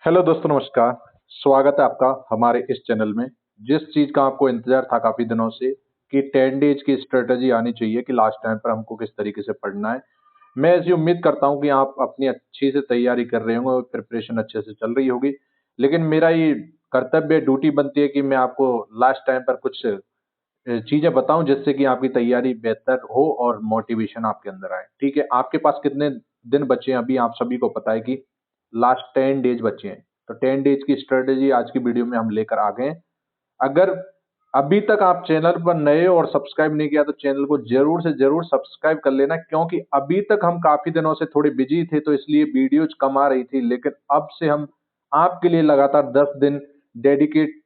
Hello दोस्तों, नमस्कार। स्वागत है आपका हमारे इस चैनल में। जिस चीज़ का आपको इंतज़ार था काफ़ी दिनों से कि 10 डेज़ की स्ट्रैटेजी आनी चाहिए कि लास्ट टाइम पर हमको किस तरीके से पढ़ना है। मैं ऐसी उम्मीद करता हूँ कि आप अपनी अच्छी से तैयारी कर रहे होंगे और प्रिपरेशन अच्छे से चल रही होगी। लेकिन मेरा ये कर्तव्य ड्यूटी बनती है कि मैं आपको लास्ट टाइम पर कुछ चीज़ें बताऊँ जिससे कि आपकी तैयारी बेहतर हो और मोटिवेशन आपके अंदर आए। ठीक है? आपके पास कितने दिन बचे हैं अभी आप सभी को पता है कि लास्ट 10 डेज़ बचे हैं। तो 10 डेज़ की स्ट्रैटेजी आज की वीडियो में हम लेकर आ गए हैं। अगर अभी तक आप चैनल पर नए हो और सब्सक्राइब नहीं किया तो चैनल को ज़रूर से ज़रूर सब्सक्राइब कर लेना, क्योंकि अभी तक हम काफ़ी दिनों से थोड़े बिज़ी थे तो इसलिए वीडियोज़ कम आ रही थी। लेकिन अब से हम आपके लिए लगातार 10 दिन डेडिकेट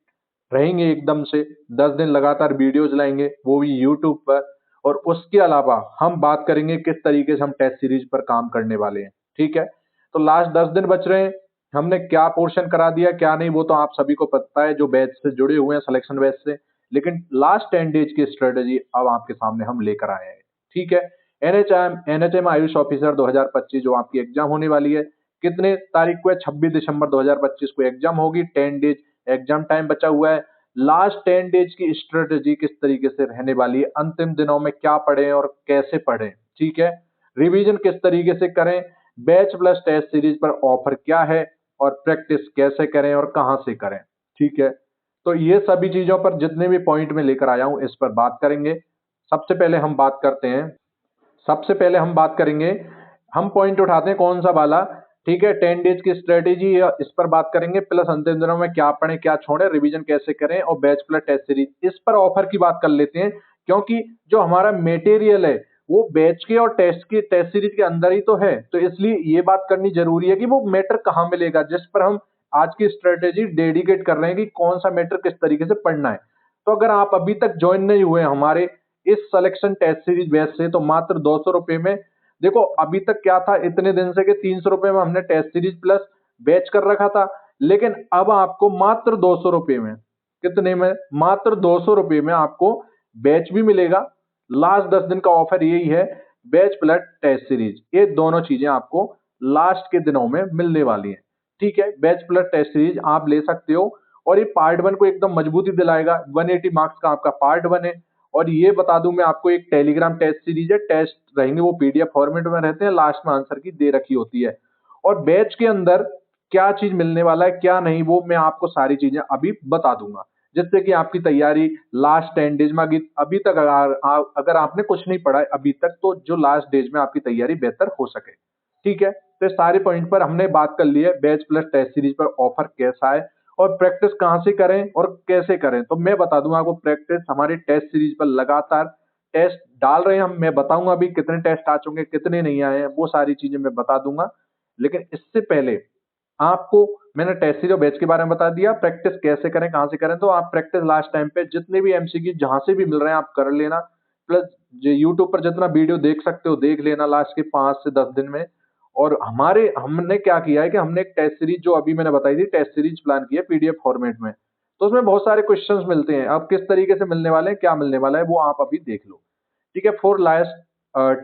रहेंगे एकदम से। 10 दिन लगातार वीडियोज़ लाएँगे, वो भी यूट्यूब पर। और उसके अलावा हम बात करेंगे किस तरीके से हम टेस्ट सीरीज़ पर काम करने वाले हैं, ठीक है? तो लास्ट 10 दिन बच रहे हैं, हमने क्या पोर्शन करा दिया, क्या नहीं, वो तो आप सभी को पता है जो बैच से जुड़े हुए हैं, सिलेक्शन बैच से। लेकिन लास्ट 10 डेज़ की स्ट्रैटेजी अब आपके सामने हम लेकर आए हैं, ठीक है? एनएचएम आयुष ऑफिसर 2025 जो आपकी एग्ज़ाम होने वाली है, कितने तारीख को है? 26 दिसंबर 2025 को एग्ज़ाम होगी। 10 डेज़ एग्ज़ाम टाइम बचा हुआ है। लास्ट 10 डेज़ की स्ट्रैटेजी किस तरीके से रहने वाली है, अंतिम दिनों में क्या पढ़ें और कैसे पढ़ें, ठीक है? रिवीजन किस तरीके से करें, बैच प्लस टेस्ट सीरीज पर ऑफर क्या है और प्रैक्टिस कैसे करें और कहाँ से करें, ठीक है? तो ये सभी चीज़ों पर जितने भी पॉइंट मैं लेकर आया हूँ, इस पर बात करेंगे। सबसे पहले हम बात करते हैं सबसे पहले हम बात करेंगे, हम पॉइंट उठाते हैं कौन-सा वाला, ठीक है? 10 डेज़ की स्ट्रैटेजी या इस पर बात करेंगे, प्लस अंतिम दिनों में क्या पढ़ें, क्या छोड़ें, रिवीजन कैसे करें और बैच प्लस टेस्ट सीरीज। इस पर ऑफर की बात कर लेते हैं, क्योंकि जो हमारा मटेरियल है, वो बैच के और टेस्ट सीरीज के अंदर ही तो है। तो इसलिए ये बात करनी ज़रूरी है कि वो मैटर कहाँ मिलेगा, जिस पर हम आज की स्ट्रैटेजी डेडिकेट कर रहे हैं कि कौन-सा मैटर किस तरीके से पढ़ना है। तो अगर आप अभी तक जॉइन नहीं हुए हमारे इस सिलेक्शन टेस्ट सीरीज बैच से, तो मात्र ₹200 में, देखो अभी तक क्या था इतने दिन से कि ₹300 में हमने टेस्ट सीरीज प्लस बैच कर रखा था। लेकिन अब आपको मात्र ₹200 में, कितने में? मात्र ₹200 में आपको बैच भी मिलेगा। लास्ट 10 दिन का ऑफर यही है, बैच प्लस टेस्ट सीरीज। ये दोनों चीजें आपको लास्ट के दिनों में मिलने वाली हैं, ठीक है? बैच प्लस टेस्ट सीरीज आप ले सकते हो और ये पार्ट 1 को एकदम मजबूती दिलाएगा। 180 मार्क्स का आपका पार्ट 1 है। और ये बता दूं मैं आपको, एक टेलीग्राम टेस्ट सीरीज है, टेस्ट रहेंगे वो पीडीएफ फॉर्मेट में रहते हैं, लास्ट में आंसर की दे रखी होती है। और बैच के अंदर क्या चीज मिलने वाला है क्या नहीं, वो मैं आपको सारी चीजें अभी बता दूंगा, जिससे कि आपकी तैयारी लास्ट 10 डेज में अभी तक अगर आपने कुछ नहीं पढ़ा है अभी तक, तो जो लास्ट डेज में आपकी तैयारी बेहतर हो सके, ठीक है? तो इस सारे पॉइंट पर हमने बात कर ली है। बैच प्लस टेस्ट सीरीज पर ऑफर कैसा है और प्रैक्टिस कहाँ से करें और कैसे करें, तो मैं बता दूंगा आपको। प्रैक्टिस हमारी टेस्ट सीरीज पर लगातार टेस्ट डाल रहे हैं हम, मैं बताऊंगा अभी कितने टेस्ट आ चुके हैं, कितने नहीं आए हैं, वो सारी चीजें मैं बता दूंगा। लेकिन इससे पहले आपको मैंने टेस्ट सीरीज और बैच के बारे में बता दिया, प्रैक्टिस कैसे करें, कहाँ से करें। तो आप प्रैक्टिस लास्ट टाइम पे जितने भी एमसीक्यू जहां से भी मिल रहे हैं आप कर लेना, प्लस यूट्यूब पर जितना वीडियो देख सकते हो देख लेना लास्ट के 5 से 10 दिन में। और हमने क्या किया है कि हमने एक टेस्ट सीरीज जो अभी मैंने बताई थी, टेस्ट सीरीज प्लान की है पीडीएफ फॉर्मेट में। तो उसमें बहुत सारे क्वेश्चंस मिलते हैं, अब किस तरीके से मिलने वाले हैं, क्या मिलने वाला है, वो आप अभी देख लो, ठीक है? फॉर लास्ट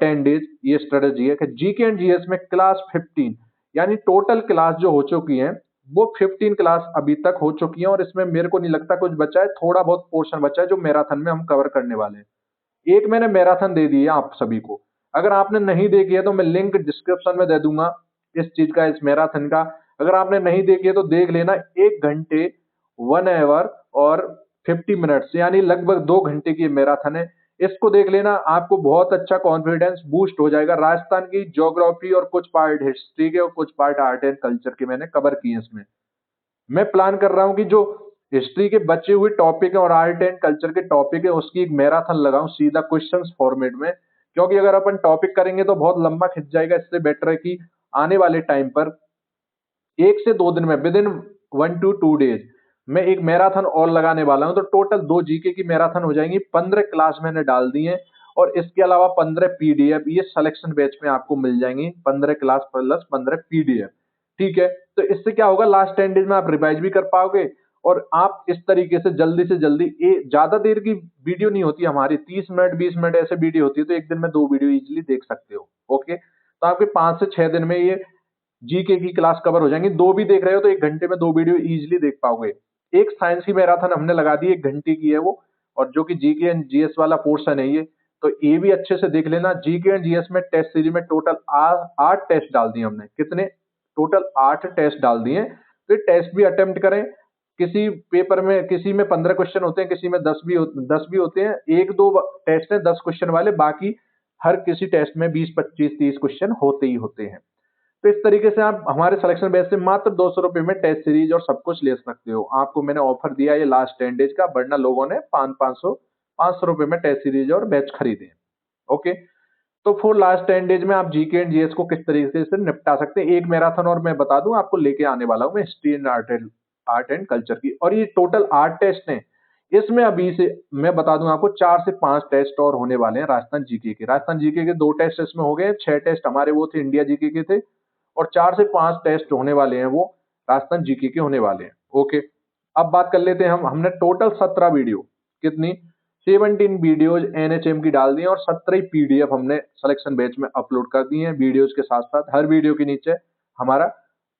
10 डेज ये स्ट्रेटेजी है कि जीके एंड जीएस में क्लास 15, यानी टोटल क्लास जो हो चुकी है वो 15 क्लास अभी तक हो चुकी है। और इसमें मेरे को नहीं लगता कुछ बचा है, थोड़ा बहुत पोर्शन बचा है जो मैराथन में हम कवर करने वाले हैं। एक मैंने मैराथन दे दी है आप सभी को, अगर आपने नहीं देखी है तो मैं लिंक डिस्क्रिप्शन में दे दूंगा इस चीज का, इस मैराथन का। अगर आपने नहीं देखी है तो देख लेना। 1 घंटे 1 आवर और 50 मिनट्स, यानी लगभग 2 घंटे की मैराथन है। इसको देख लेना, आपको बहुत अच्छा कॉन्फिडेंस बूस्ट हो जाएगा। राजस्थान की ज्योग्राफी और कुछ पार्ट हिस्ट्री के और कुछ पार्ट आर्ट एंड कल्चर के मैंने कवर किए हैं इसमें। मैं प्लान कर रहा हूँ कि जो हिस्ट्री के बचे हुए टॉपिक है और आर्ट एंड कल्चर के टॉपिक है उसकी एक मैराथन लगाऊं सीधा क्वेश्चंस फॉर्मेट में, क्योंकि अगर अपन टॉपिक करेंगे तो बहुत लंबा खिंच जाएगा। इससे बेटर है कि आने वाले टाइम पर 1 से 2 दिन में, विद इन 1 to 2 डेज, मैं एक मैराथन और लगाने वाला हूं। तो टोटल 2 जीके की मैराथन हो जाएंगी। 15 क्लास मैंने डाल दी है और इसके अलावा 15 पीडीएफ ये सिलेक्शन बैच में आपको मिल जाएंगी। 15 क्लास प्लस 15 पीडीएफ, ठीक है? तो इससे क्या होगा, लास्ट 10 डेज में आप रिवाइज भी कर पाओगे और आप इस तरीके से जल्दी ज्यादा देर की वीडियो नहीं होती हमारी, 30 मिनट 20 मिनट ऐसे वीडियो होती है, तो एक दिन में 2 वीडियो इजिली देख सकते हो, ओके? तो आपके 5 से 6 दिन में ये जीके की क्लास कवर हो जाएंगी। दो भी देख रहे हो तो 1 घंटे में 2 वीडियो इजीली देख पाओगे। एक साइंस की मैराथन हमने लगा दी, 1 घंटे की है वो, और जो कि जीके एंड जीएस वाला पोर्शन है ये, तो ये भी अच्छे से देख लेना। जीके एंड जीएस में टेस्ट सीरीज में टोटल 8 टेस्ट डाल दिए हमने। कितने? टोटल 8 टेस्ट डाल दिए। तो ये टेस्ट भी अटेम्प्ट करें। किसी पेपर में, किसी में 15 क्वेश्चन होते हैं, किसी में 10 भी होते हैं। एक दो टेस्ट है 10 क्वेश्चन वाले, बाकी हर किसी टेस्ट में 20, 25, 30 क्वेश्चन होते ही होते हैं। तो इस तरीके से आप हमारे सिलेक्शन बेस से मात्र 200 रुपए में टेस्ट सीरीज और सब कुछ ले सकते हो। आपको मैंने ऑफर दिया ये लास्ट 10 डेज का, वरना लोगों ने 500 रुपए में टेस्ट सीरीज और बैच खरीदे हैं। ओके, तो फॉर लास्ट 10 डेज में आप जीके एंड जीएस को किस तरीके से निपटा सकते हैं। एक मैराथन और मैं बता दूं आपको लेके आने वाला हूं मैं, history and art and culture की, और ये टोटल 8 टेस्ट हैं। इसमें अभी से मैं बता दूं आपको 4 से 5 टेस्ट और होने वाले हैं राजस्थान जीके के। राजस्थान जीके के 2 टेस्ट इसमें हो गए, 6 टेस्ट हमारे वो थे इंडिया जीके के थे, और 4 से 5 टेस्ट होने वाले हैं वो राजस्थान जीके के होने वाले हैं। ओके, अब बात कर लेते हैं हमने टोटल 17 वीडियो, कितनी? 17 वीडियोज एनएचएम की डाल दी हैं, और 17 पीडीएफ हमने सिलेक्शन बैच में अपलोड कर दी हैं। वीडियोज के साथ साथ हर वीडियो के नीचे हमारा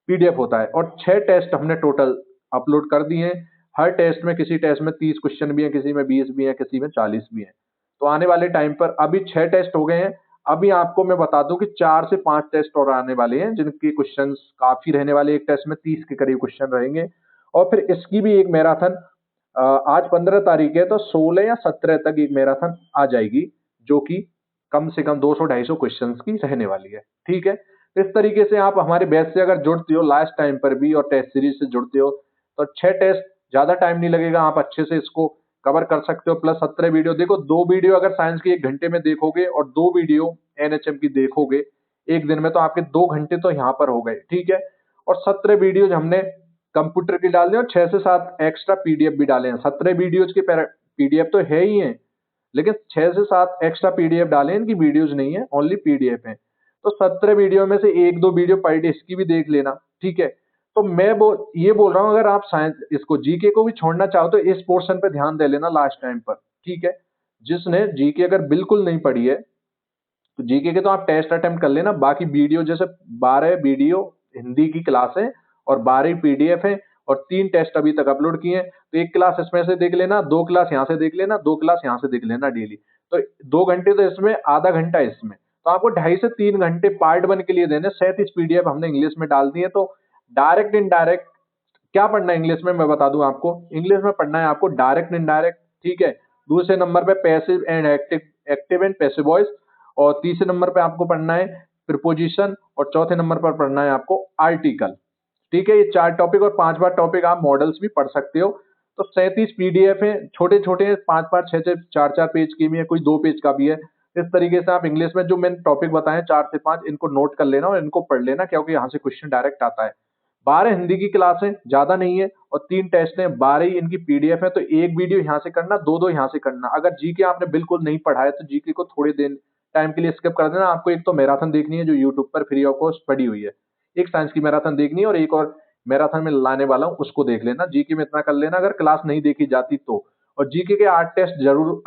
पीडीएफ होता है, और 6 टेस्ट हमने टोटल अपलोड कर दिए हैं। हर टेस्ट में, किसी टेस्ट में 30 क्वेश्चन भी हैं, किसी में 20 भी हैं, किसी में 40 भी हैं। तो आने वाले टाइम पर अभी 6 टेस्ट हो गए हैं। अभी आपको मैं बता दूं कि 4 से 5 टेस्ट और आने वाले हैं, जिनके क्वेश्चंस काफी रहने वाले। एक टेस्ट में 30 के करीब क्वेश्चन रहेंगे। और फिर इसकी भी एक मैराथन, आज 15 तारीख है, तो 16 या 17 तक एक मैराथन आ जाएगी, जो कि कम से कम 200-250 क्वेश्चन की रहने वाली है। ठीक है, इस तरीके से आप हमारे बैच से अगर जुड़ते हो लास्ट टाइम पर भी, और टेस्ट सीरीज से जुड़ते हो, तो 6 टेस्ट, ज्यादा टाइम नहीं लगेगा, आप अच्छे से इसको कवर कर सकते हो। प्लस 17 वीडियो देखो, 2 वीडियो अगर साइंस की 1 घंटे में देखोगे और 2 वीडियो एनएचएम की देखोगे एक दिन में, तो आपके 2 घंटे तो यहाँ पर हो गए। ठीक है, और 17 वीडियोज हमने कंप्यूटर की डाल दी, और 6 से 7 एक्स्ट्रा पीडीएफ भी डाले हैं। 17 वीडियोज के पीडीएफ तो है ही है, लेकिन 6 से 7 एक्स्ट्रा पीडीएफ डाले हैं, इनकी वीडियोज नहीं है, ओनली पीडीएफ है। तो 17 वीडियो में से 1-2 वीडियो पर डे इसकी भी देख लेना। ठीक है, तो मैं ये बोल रहा हूँ, अगर आप साइंस इसको जीके को भी छोड़ना चाहो तो इस पोर्शन पे ध्यान दे लेना लास्ट टाइम पर। ठीक है, जिसने जीके अगर बिल्कुल नहीं पढ़ी है, तो जीके के तो आप टेस्ट अटेम्प्ट कर लेना। बाकी वीडियो, जैसे 12 वीडियो हिंदी की क्लास है, और 12 पीडीएफ है, और 3 टेस्ट अभी तक अपलोड किए हैं। तो एक क्लास इसमें से देख लेना, 2 क्लास यहाँ से देख लेना, 2 क्लास यहाँ से देख लेना डेली। तो 2 घंटे तो इसमें, आधा घंटा इसमें, तो आपको 2.5 से 3 घंटे पार्ट 1 के लिए देने। 37 पीडीएफ हमने इंग्लिश में डाल दी है। तो डायरेक्ट इनडायरेक्ट क्या पढ़ना है इंग्लिश में, मैं बता दूं आपको। इंग्लिश में पढ़ना है आपको डायरेक्ट इनडायरेक्ट। ठीक है, दूसरे नंबर पे passive and active, active and passive voice, और तीसरे नंबर पे आपको पढ़ना है प्रीपोजिशन, और चौथे नंबर पर पढ़ना है आपको आर्टिकल। ठीक है, ये 4 टॉपिक, और 5 बार टॉपिक आप मॉडल्स भी पढ़ सकते हो। तो 37 पीडीएफ है, छोटे छोटे हैं, 5-5, 6-6, 4-4 पेज की भी है, कोई 2 पेज का भी है। इस तरीके से आप इंग्लिश में जो मैंने टॉपिक बताए 4 से 5, इनको नोट कर लेना और इनको पढ़ लेना, क्योंकि यहाँ से क्वेश्चन डायरेक्ट आता है। 12 हिंदी की क्लास है, ज्यादा नहीं है, और 3 टेस्ट हैं, 12 ही इनकी पीडीएफ है। तो एक वीडियो यहाँ से करना, 2-2 यहाँ से करना। अगर जीके आपने बिल्कुल नहीं पढ़ा है, तो जीके को थोड़े दिन टाइम के लिए स्किप कर देना। आपको एक तो मैराथन देखनी है जो यूट्यूब पर फ्री ऑफ कॉस्ट पड़ी हुई है, एक साइंस की मैराथन देखनी है, और एक और मैराथन में लाने वाला हूँ, उसको देख लेना। जीके में इतना कर लेना अगर क्लास नहीं देखी जाती तो, और जीके के 8 टेस्ट जरूर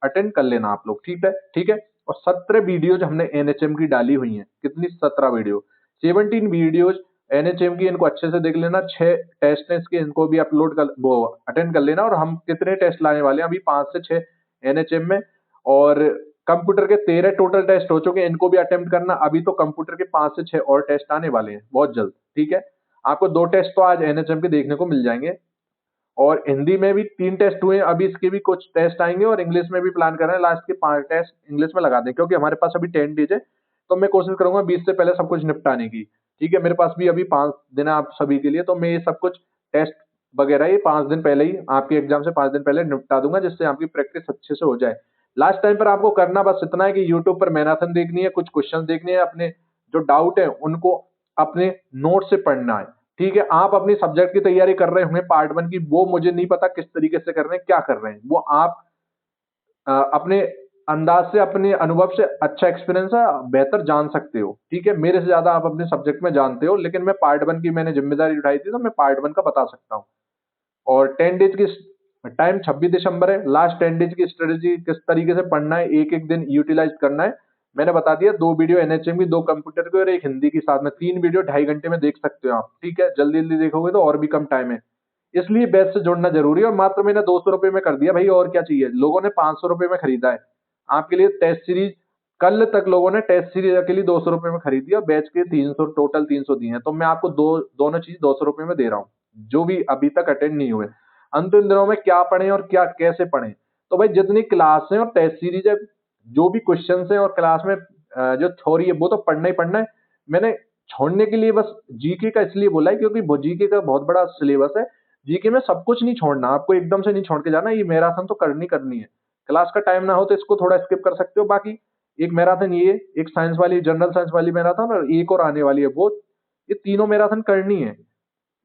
अटेंड कर लेना आप लोग। ठीक है, ठीक है। और 17 वीडियोज हमने एनएचएम की डाली हुई हैं। कितनी? 17 वीडियो, 17 वीडियोज एनएचएम की, इनको अच्छे से देख लेना। 6 टेस्ट हैं इसके, इनको भी अपलोड कर, वो अटेंड कर लेना। और हम कितने टेस्ट लाने वाले हैं अभी? 5 से 6 एनएचएम में, और कंप्यूटर के 13 टोटल टेस्ट हो चुके हैं, इनको भी अटेम्प्ट करना। अभी तो कंप्यूटर के 5 से 6 और टेस्ट आने वाले हैं बहुत जल्द। ठीक है, आपको 2 टेस्ट तो आज एनएचएम के देखने को मिल जाएंगे, और हिंदी में भी 3 टेस्ट हुए हैं, अभी इसके भी कुछ टेस्ट आएंगे, और इंग्लिश में भी प्लान कर रहे हैं लास्ट के 5 टेस्ट इंग्लिश में लगा दें, क्योंकि हमारे पास अभी 10 डेज है। तो मैं कोशिश करूंगा 20 से पहले सब कुछ निपटाने की। ठीक है, मेरे पास भी अभी 5 दिन है आप सभी के लिए, तो मैं ये सब कुछ टेस्ट वगैरह ये 5 दिन पहले ही, आपके एग्जाम से 5 दिन पहले निपटा दूंगा, जिससे आपकी प्रैक्टिस अच्छे से हो जाए। लास्ट टाइम पर आपको करना बस इतना है कि यूट्यूब पर मैराथन देखनी है, कुछ क्वेश्चन देखने हैं, अपने जो डाउट है उनको अपने नोट से पढ़ना है। ठीक है, आप अपनी सब्जेक्ट की तैयारी कर रहे होंगे पार्ट 1 की, वो मुझे नहीं पता किस तरीके से कर रहे हैं, क्या कर रहे हैं, वो आप अपने अंदाज से, अपने अनुभव से, अच्छा एक्सपीरियंस है, बेहतर जान सकते हो। ठीक है, मेरे से ज्यादा आप अपने सब्जेक्ट में जानते हो, लेकिन मैं पार्ट 1 की मैंने जिम्मेदारी उठाई थी, तो मैं पार्ट 1 का बता सकता हूँ। और 10 डेज की टाइम 26 दिसंबर है। लास्ट 10 डेज की स्ट्रेटेजी किस तरीके से पढ़ना है, एक एक दिन यूटिलाइज करना है, मैंने बता दिया, 2 वीडियो एनएचएम की, 2 कंप्यूटर की और 1 हिंदी की, साथ में 3 वीडियो 2.5 घंटे में देख सकते हो आप। ठीक है, जल्दी जल्दी देखोगे तो और भी कम टाइम है, इसलिए बैच से जुड़ना जरूरी है। और मात्र मैंने 200 रुपये में कर दिया भाई, और क्या चाहिए। लोगों ने 500 रुपये में खरीदा है आपके लिए टेस्ट सीरीज। कल तक लोगों ने टेस्ट सीरीज के लिए 200 रुपये में खरीदी और बैच के 300, टोटल 300 दिए हैं। तो मैं आपको दोनों चीज 200 रुपये में दे रहा हूँ, जो भी अभी तक अटेंड नहीं हुए। अंतिम दिनों में क्या पढ़े और क्या कैसे पढ़े, तो भाई जितनी क्लास है और टेस्ट सीरीज है, जो भी क्वेश्चन है और क्लास में जो थ्योरी है, वो तो पढ़ना ही पढ़ना है। मैंने छोड़ने के लिए बस जीके का इसलिए बोला है, क्योंकि जीके का बहुत बड़ा सिलेबस है। जीके में सब कुछ नहीं छोड़ना, आपको एकदम से नहीं छोड़ के जाना, ये मैराथन तो करनी करनी है। क्लास का टाइम ना हो तो इसको थोड़ा स्किप कर सकते हो। बाकी एक मैराथन ये, एक साइंस वाली, जनरल साइंस वाली मैराथन, और एक और आने वाली है वो, ये तीनों मैराथन करनी है।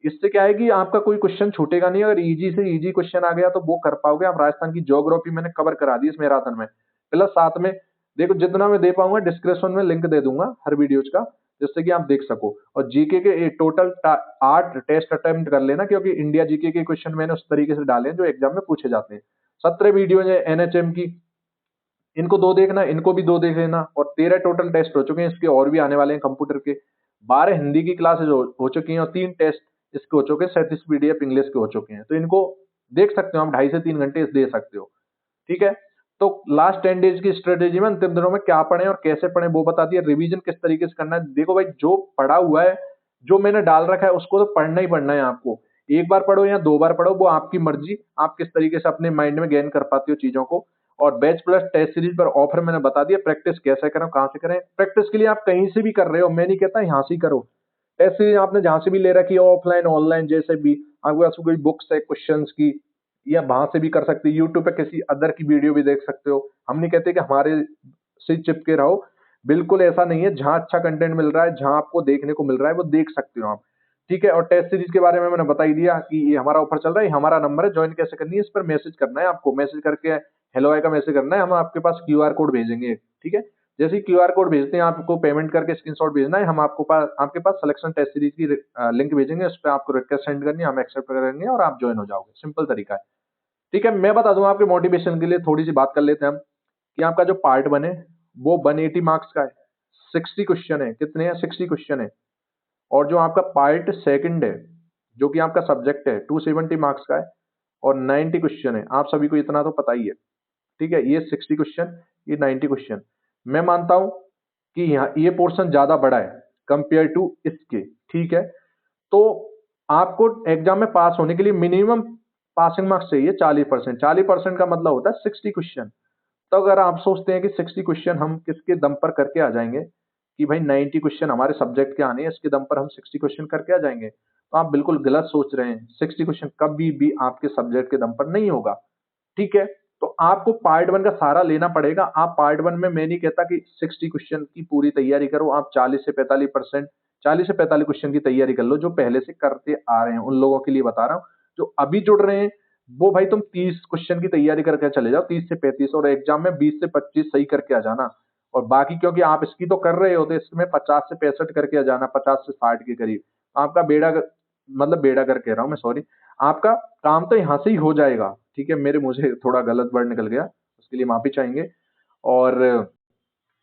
इससे क्या है कि आपका कोई क्वेश्चन छूटेगा नहीं। अगर इजी से इजी क्वेश्चन आ गया तो वो कर पाओगे आप। राजस्थान की ज्योग्राफी मैंने कवर करा दी इस मैराथन में, प्लस साथ में देखो जितना मैं दे पाऊंगा डिस्क्रिप्शन में लिंक दे दूंगा हर वीडियोज का, जिससे कि आप देख सको। और जीके के टोटल 8 टेस्ट अटेम्प्ट कर लेना, क्योंकि इंडिया जीके के क्वेश्चन मैंने उस तरीके से डाले हैं जो एग्जाम में पूछे जाते हैं। 17 वीडियो है एनएचएम की, इनको 2 देखना, इनको भी 2 देख लेना। और 13 टोटल टेस्ट हो चुके हैं इसके, और भी आने वाले हैं कंप्यूटर के। 12 हिंदी की क्लासेज हो चुकी हैं और 3 टेस्ट इसके हो चुके हैं। 37 पीडीएफ इंग्लिश के हो चुके हैं। तो इनको देख सकते हो आप, 2.5 से 3 घंटे दे सकते हो। ठीक है, तो लास्ट 10 डेज की स्ट्रेटेजी में अंतिम दिनों में क्या पढ़े और कैसे पढ़े वो बता दिया। रिवीजन किस तरीके से करना है, देखो भाई जो पढ़ा हुआ है, जो मैंने डाल रखा है, उसको तो पढ़ना ही पढ़ना है आपको। एक बार पढ़ो या 2 बार पढ़ो, वो आपकी मर्जी, आप किस तरीके से अपने माइंड में गेन कर पाते हो चीजों को। और बैच प्लस टेस्ट सीरीज पर ऑफर मैंने बता दिया। प्रैक्टिस कैसे करें, कहाँ से करें। प्रैक्टिस के लिए आप कहीं से भी कर रहे हो, मैं नहीं कहता यहाँ से ही करो। टेस्ट सीरीज आपने जहां से भी ले रखी है, ऑफलाइन ऑनलाइन जैसे भी, आपके पास कोई बुक्स है क्वेश्चन की, या वहां से भी कर सकते हो। यूट्यूब पे किसी अदर की वीडियो भी देख सकते हो। हम नहीं कहते कि हमारे से चिपके रहो, बिल्कुल ऐसा नहीं है। जहां अच्छा कंटेंट मिल रहा है, जहां आपको देखने को मिल रहा है, वो देख सकते हो आप। ठीक है, और टेस्ट सीरीज के बारे में मैंने बता ही दिया कि ये हमारा ऑफर चल रहा है, ये हमारा नंबर है, ज्वाइन कैसे करनी है, इस पर मैसेज करना है आपको। मैसेज करके हेलो आई का मैसेज करना है, हम आपके पास क्यूआर कोड भेजेंगे। ठीक है, जैसे ही क्यूआर कोड भेजते हैं, आपको पेमेंट करके स्क्रीनशॉट भेजना है, हम आपके पास सिलेक्शन टेस्ट सीरीज की लिंक भेजेंगे। उस पर आपको रिक्वेस्ट सेंड करनी है, हम एक्सेप्ट करेंगे और आप ज्वाइन हो जाओगे। सिंपल तरीका है। ठीक है, मैं बता दूं आपके मोटिवेशन के लिए थोड़ी सी बात कर लेते हैं हम, कि आपका जो पार्ट बने वो 180 मार्क्स का है। 60 क्वेश्चन है, कितने हैं, 60 क्वेश्चन है। और जो आपका पार्ट सेकंड है, जो कि आपका सब्जेक्ट है, 270 मार्क्स का है और 90 क्वेश्चन है। आप सभी को इतना तो पता ही है। ठीक है, ये 60 क्वेश्चन, ये 90 क्वेश्चन। मैं मानता हूं कि यहाँ ये पोर्शन ज्यादा बड़ा है कंपेयर टू इसके। ठीक है, तो आपको एग्जाम में पास होने के लिए मिनिमम पासिंग मार्क्स चाहिए 40%। 40% का मतलब होता है 60 क्वेश्चन। तो अगर आप सोचते हैं कि 60 क्वेश्चन हम किसके दम पर करके आ जाएंगे, कि भाई 90 क्वेश्चन हमारे सब्जेक्ट के आने हैं, इसके दम पर हम 60 क्वेश्चन करके आ जाएंगे, तो आप बिल्कुल गलत सोच रहे हैं। 60 क्वेश्चन कभी भी आपके सब्जेक्ट के दम पर नहीं होगा। ठीक है, तो आपको पार्ट वन का सहारा लेना पड़ेगा। आप पार्ट वन में, मैं नहीं कहता कि 60 क्वेश्चन की पूरी तैयारी करो, आप 40 से 45%, 40 से 45 क्वेश्चन की तैयारी कर लो, जो पहले से करते आ रहे हैं उन लोगों के लिए बता रहा हूँ। जो अभी जुड़ रहे हैं, वो भाई तुम 30 क्वेश्चन की तैयारी करके चले जाओ, 30 से 35, और एग्जाम में 20 से 25 सही करके आ जाना। और बाकी क्योंकि आप इसकी तो कर रहे हो, तो इसमें 50 से 65 करके आ जाना, 50 से 60 के करीब। आपका मतलब बेड़ा कर कह रहा हूँ मैं, सॉरी, आपका काम तो यहाँ से ही हो जाएगा। ठीक है, मेरे मुंह से थोड़ा गलत वर्ड निकल गया, उसके लिए माफी चाहेंगे। और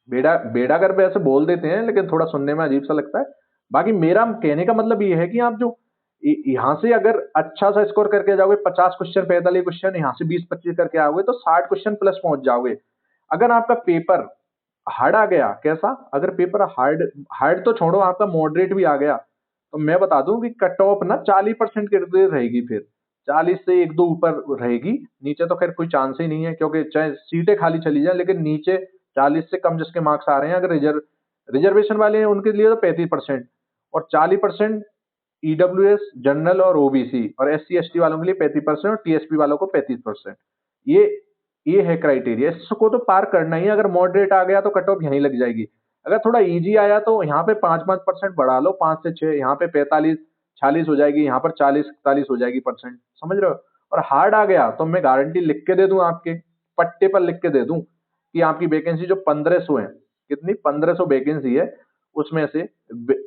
बेड़ागर पे ऐसे बोल देते हैं, लेकिन थोड़ा सुनने में अजीब सा लगता है। बाकी मेरा कहने का मतलब ये है कि आप जो यहाँ से अगर अच्छा सा स्कोर करके जाओगे, 50 क्वेश्चन, 45 क्वेश्चन, यहाँ से 20-25 करके आओगे, तो 60 क्वेश्चन प्लस पहुंच जाओगे। अगर आपका पेपर हार्ड आ गया, कैसा, अगर पेपर हार्ड हार्ड तो छोड़ो, आपका मॉडरेट भी आ गया, तो मैं बता दूं कि कट ऑफ ना 40% के इर्द गिर्द रहेगी। फिर 40 से 1-2 ऊपर रहेगी, नीचे तो खैर कोई चांस ही नहीं है, क्योंकि चाहे सीटें खाली चली जाए, लेकिन नीचे 40 से कम जिसके मार्क्स आ रहे हैं, अगर रिजर्वेशन वाले हैं उनके लिए तो 35%, और 40% ईडब्ल्यूएस, जनरल और ओबीसी, और एससी एसटी वालों के लिए 35%, और टीएसपी वालों को 35%। ये ये है क्राइटेरिया, इसको तो पार करना ही है। अगर मॉडरेट आ गया तो कट ऑफ यहीं लग जाएगी। अगर थोड़ा इजी आया तो यहाँ पे 5-5% बढ़ा लो, 5 से 6, यहाँ पे 45-46 हो जाएगी, यहाँ पर 40-41 हो जाएगी परसेंट, समझ रहे हो। और हार्ड आ गया तो मैं गारंटी लिख के दे दूं, आपके पट्टे पर लिख के दे दूं, कि आपकी वैकेंसी जो 1500 है, कितनी 1500 वैकेंसी है, उसमें से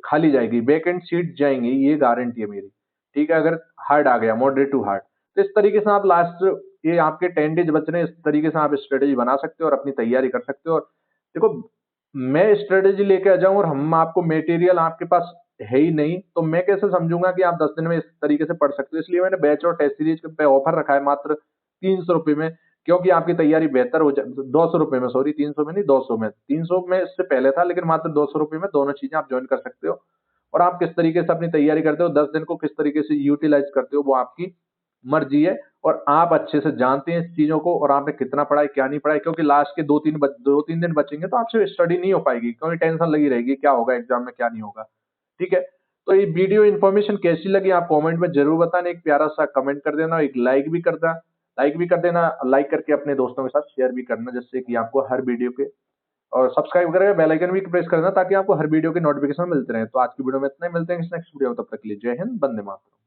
खाली जाएगी, वैकेंट सीट जाएंगी, ये गारंटी है मेरी। ठीक है, अगर हार्ड आ गया, मॉडरेट टू हार्ड, तो इस तरीके से आप लास्ट, ये आपके 10 डेज बच रहे हैं, इस तरीके से आप स्ट्रेटेजी बना सकते हो और अपनी तैयारी कर सकते हो। और देखो, मैं स्ट्रेटेजी लेके आ जाऊं और हम आपको मटेरियल आपके पास है ही नहीं, तो मैं कैसे समझूंगा कि आप 10 दिन में इस तरीके से पढ़ सकते हो। इसलिए मैंने बैच और टेस्ट सीरीज पे ऑफर रखा है मात्र 300 रुपये में, क्योंकि आपकी तैयारी बेहतर हो जाए। 200 रुपये में, सॉरी, 300 में नहीं, 200 में। 300 में इससे पहले था, लेकिन मात्र 200 रुपये में दोनों चीजें आप ज्वाइन कर सकते हो। और आप किस तरीके से अपनी तैयारी करते हो, 10 दिन को किस तरीके से यूटिलाइज करते हो, वो आपकी मर्जी है। और आप अच्छे से जानते हैं इस चीजों को, और आपने कितना पढ़ा है क्या नहीं पढ़ा है, क्योंकि लास्ट के 2-3 दिन बचेंगे तो आपसे स्टडी नहीं हो पाएगी, क्योंकि टेंशन लगी रहेगी क्या होगा एग्जाम में क्या नहीं होगा। ठीक है। तो ये वीडियो इन्फॉर्मेशन कैसी लगी आप कमेंट में जरूर बताना, एक प्यारा सा कमेंट कर देना, एक लाइक भी कर देना, लाइक करके अपने दोस्तों के साथ शेयर भी करना, जिससे कि आपको हर वीडियो के, और सब्सक्राइब करके बेल आइकन भी प्रेस करना, ताकि आपको हर वीडियो के नोटिफिकेशन मिलते रहे। तो आज की वीडियो में इतना ही, मिलते हैं नेक्स्ट वीडियो में, तब तक के लिए जय हिंद, वंदे मातरम।